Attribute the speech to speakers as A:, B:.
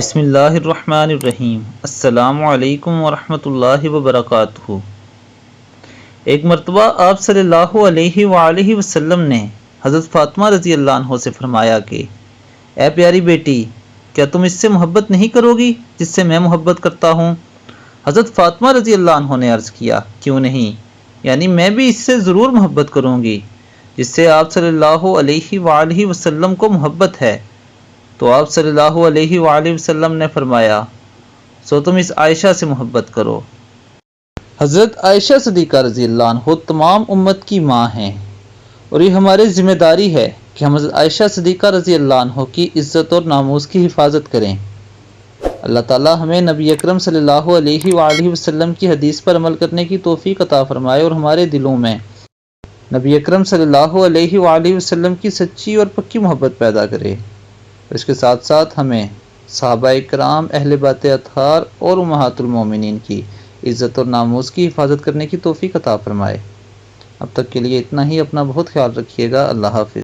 A: بسم اللہ الرحمن الرحیم۔ السلام علیکم ورحمۃ اللہ وبرکاتہ۔ ایک مرتبہ آپ صلی اللہ علیہ وآلہ وسلم نے حضرت فاطمہ رضی اللہ عنہ سے فرمایا کہ اے پیاری بیٹی، کیا تم اس سے محبت نہیں کرو گی جس سے میں محبت کرتا ہوں؟ حضرت فاطمہ رضی اللہ عنہ نے عرض کیا، کیوں نہیں، یعنی میں بھی اس سے ضرور محبت کروں گی جس سے آپ صلی اللہ علیہ وآلہ وسلم کو محبت ہے۔ تو آپ صلی اللہ علیہ وآلہ وسلم نے فرمایا، سو تم اس عائشہ سے محبت کرو۔ حضرت عائشہ صدیقہ رضی اللہ عنہ تمام امت کی ماں ہیں، اور یہ ہماری ذمہ داری ہے کہ ہم حضرت عائشہ صدیقہ رضی اللہ عنہ کی عزت اور ناموس کی حفاظت کریں۔ اللہ تعالی ہمیں نبی اکرم صلی اللہ علیہ وآلہ وسلم کی حدیث پر عمل کرنے کی توفیق عطا فرمائے، اور ہمارے دلوں میں نبی اکرم صلی اللہ علیہ وآلہ وسلم کی سچی اور پکی محبت پیدا کرے۔ اس کے ساتھ ساتھ ہمیں صحابہ کرام، اہل بیت اطہار اور امہات المومنین کی عزت اور ناموس کی حفاظت کرنے کی توفیق عطا فرمائے۔ اب تک کے لیے اتنا ہی، اپنا بہت خیال رکھیے گا۔ اللہ حافظ۔